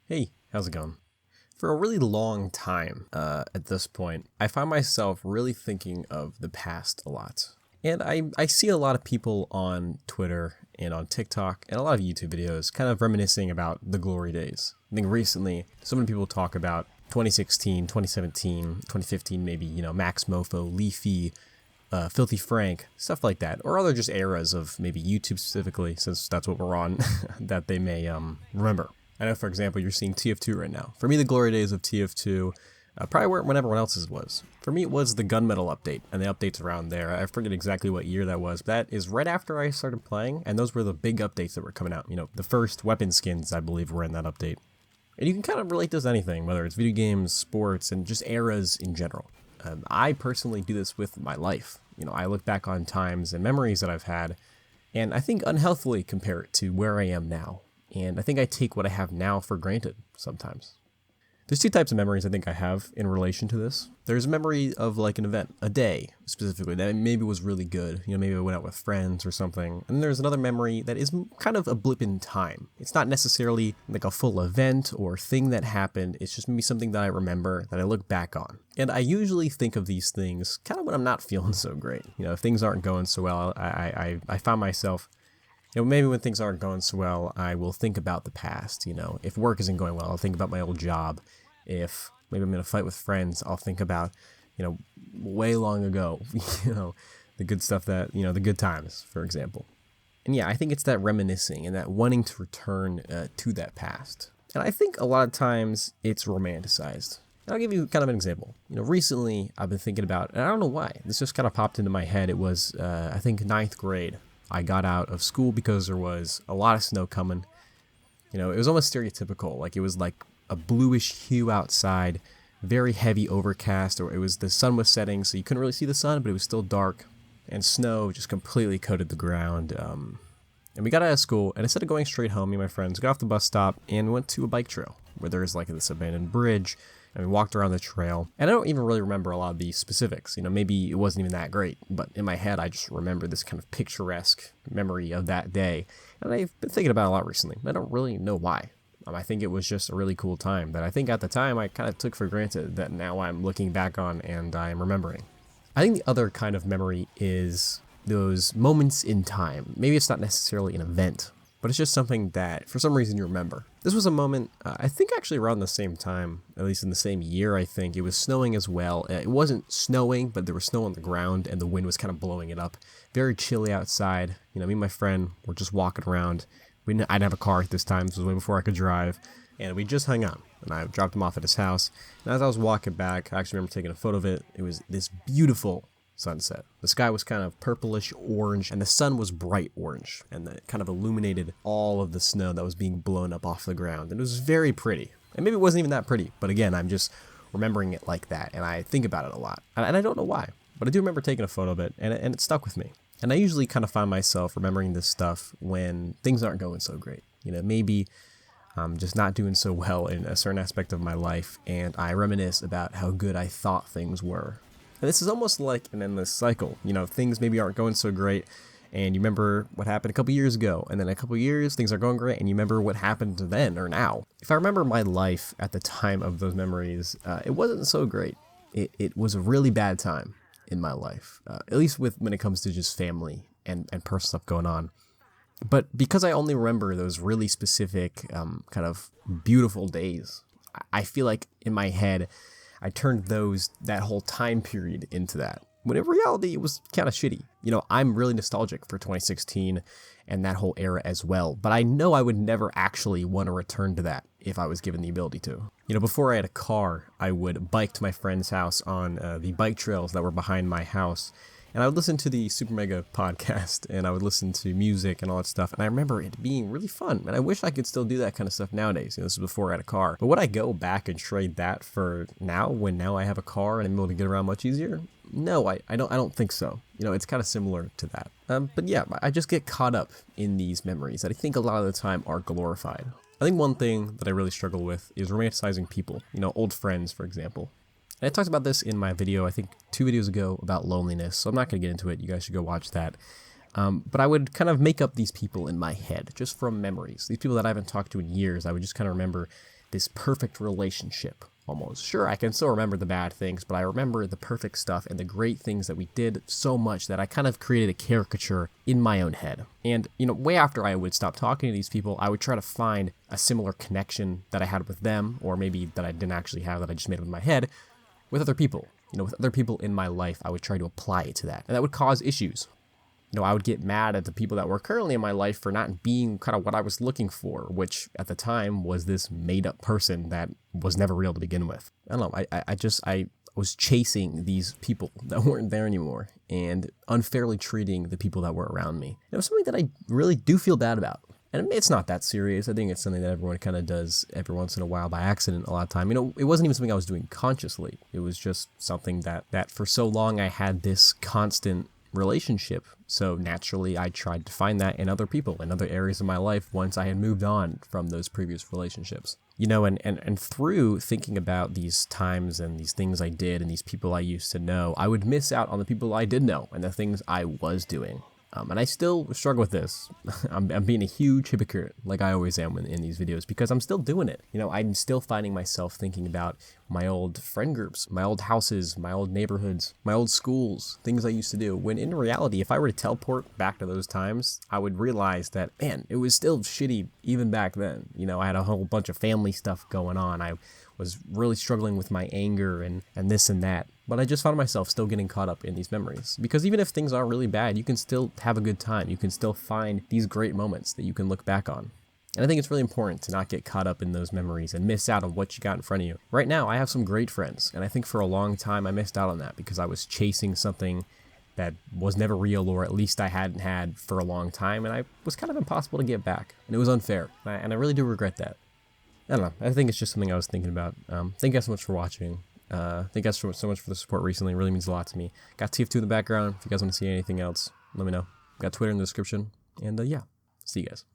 Hey, how's it going? For a really long time at this point, I find myself really thinking of the past a lot. And I see a lot of people on Twitter and on TikTok and a lot of YouTube videos kind of reminiscing about the glory days. I think recently, so many people talk about 2016, 2017, 2015, maybe, Max Mofo, Leafy, Filthy Frank, stuff like that. Or other just eras of maybe YouTube specifically, since that's what we're on, that they may remember. I know, for example, you're seeing TF2 right now. For me, the glory days of TF2 probably weren't when everyone else's was. For me, it was the Gunmetal update and the updates around there. I forget exactly what year that was. But that is right after I started playing, and those were the big updates that were coming out. The first weapon skins, I believe, were in that update. And you can kind of relate this to anything, whether it's video games, sports, and just eras in general. I personally do this with my life. I look back on times and memories that I've had, and I think unhealthily compare it to where I am now. And I think I take what I have now for granted sometimes. There's two types of memories I think I have in relation to this. There's a memory of like an event, a day specifically, that maybe was really good. Maybe I went out with friends or something. And there's another memory that is kind of a blip in time. It's not necessarily like a full event or thing that happened. It's just maybe something that I remember that I look back on. And I usually think of these things kind of when I'm not feeling so great. If things aren't going so well, I find myself maybe when things aren't going so well, I will think about the past. If work isn't going well, I'll think about my old job. If maybe I'm in a fight with friends, I'll think about, way long ago, the good stuff that, the good times, for example. And yeah, I think it's that reminiscing and that wanting to return to that past. And I think a lot of times it's romanticized. I'll give you kind of an example. Recently I've been thinking about, and I don't know why, this just kind of popped into my head. It was, I think, ninth grade. I got out of school because there was a lot of snow coming. It was almost stereotypical. Like it was like a bluish hue outside, very heavy overcast, or the sun was setting, so you couldn't really see the sun, but it was still dark, and snow just completely coated the ground. And we got out of school, and instead of going straight home, me and my friends got off the bus stop and went to a bike trail where there's like this abandoned bridge. And we walked around the trail, and I don't even really remember a lot of the specifics. Maybe it wasn't even that great, but in my head, I just remember this kind of picturesque memory of that day. And I've been thinking about it a lot recently. I don't really know why. I think it was just a really cool time that I think at the time I kind of took for granted that now I'm looking back on and I'm remembering. I think the other kind of memory is those moments in time. Maybe it's not necessarily an event, but it's just something that for some reason you remember. This was a moment, I think actually around the same time, at least in the same year, I think. It was snowing as well. It wasn't snowing, but there was snow on the ground and the wind was kind of blowing it up. Very chilly outside. Me and my friend were just walking around. I didn't have a car at this time. This was way before I could drive. And we just hung out. And I dropped him off at his house. And as I was walking back, I actually remember taking a photo of it. It was this beautiful sunset. The sky was kind of purplish orange, and the sun was bright orange, and that kind of illuminated all of the snow that was being blown up off the ground. And it was very pretty. And maybe it wasn't even that pretty, but again, I'm just remembering it like that, and I think about it a lot. And I don't know why, but I do remember taking a photo of it, and it stuck with me. And I usually kind of find myself remembering this stuff when things aren't going so great. Maybe I'm just not doing so well in a certain aspect of my life, and I reminisce about how good I thought things were. And this is almost like an endless cycle. Things maybe aren't going so great, and you remember what happened a couple years ago, and then a couple years, things are going great, and you remember what happened then or now. If I remember my life at the time of those memories, it wasn't so great. It was a really bad time in my life, at least when it comes to just family and personal stuff going on. But because I only remember those really specific kind of beautiful days, I feel like in my head, I turned that whole time period into that. When in reality, it was kind of shitty. I'm really nostalgic for 2016 and that whole era as well. But I know I would never actually want to return to that if I was given the ability to. Before I had a car, I would bike to my friend's house on the bike trails that were behind my house. And I would listen to the Super Mega podcast, and I would listen to music and all that stuff. And I remember it being really fun. And I wish I could still do that kind of stuff nowadays. This is before I had a car. But would I go back and trade that for now, when now I have a car and I'm able to get around much easier? No, I don't think so. It's kind of similar to that. But yeah, I just get caught up in these memories that I think a lot of the time are glorified. I think one thing that I really struggle with is romanticizing people. Old friends, for example. And I talked about this in my video, I think 2 videos ago, about loneliness, so I'm not going to get into it. You guys should go watch that. But I would kind of make up these people in my head, just from memories. These people that I haven't talked to in years, I would just kind of remember this perfect relationship almost. Sure, I can still remember the bad things, but I remember the perfect stuff and the great things that we did so much that I kind of created a caricature in my own head. And, way after I would stop talking to these people, I would try to find a similar connection that I had with them, or maybe that I didn't actually have, that I just made up in my head, with other people. With other people in my life, I would try to apply it to that. And that would cause issues. I would get mad at the people that were currently in my life for not being kind of what I was looking for, which at the time was this made up person that was never real to begin with. I don't know. I was chasing these people that weren't there anymore and unfairly treating the people that were around me. It was something that I really do feel bad about. And it's not that serious. I think it's something that everyone kind of does every once in a while by accident a lot of time. It wasn't even something I was doing consciously. It was just something that for so long I had this constant relationship. So naturally, I tried to find that in other people, in other areas of my life once I had moved on from those previous relationships. And through thinking about these times and these things I did and these people I used to know, I would miss out on the people I did know and the things I was doing. And I still struggle with this. I'm being a huge hypocrite, like I always am in these videos, because I'm still doing it. I'm still finding myself thinking about my old friend groups, my old houses, my old neighborhoods, my old schools, things I used to do. When in reality, if I were to teleport back to those times, I would realize that, man, it was still shitty even back then. I had a whole bunch of family stuff going on. I was really struggling with my anger and this and that. But I just found myself still getting caught up in these memories. Because even if things are really bad, you can still have a good time. You can still find these great moments that you can look back on. And I think it's really important to not get caught up in those memories and miss out on what you got in front of you. Right now, I have some great friends. And I think for a long time, I missed out on that because I was chasing something that was never real, or at least I hadn't had for a long time. And I was kind of impossible to get back. And it was unfair. And I really do regret that. I don't know. I think it's just something I was thinking about. Thank you guys so much for watching. Thank you guys so much for the support recently. It really means a lot to me. Got TF2 in the background. If you guys want to see anything else, let me know. Got Twitter in the description. And yeah, see you guys.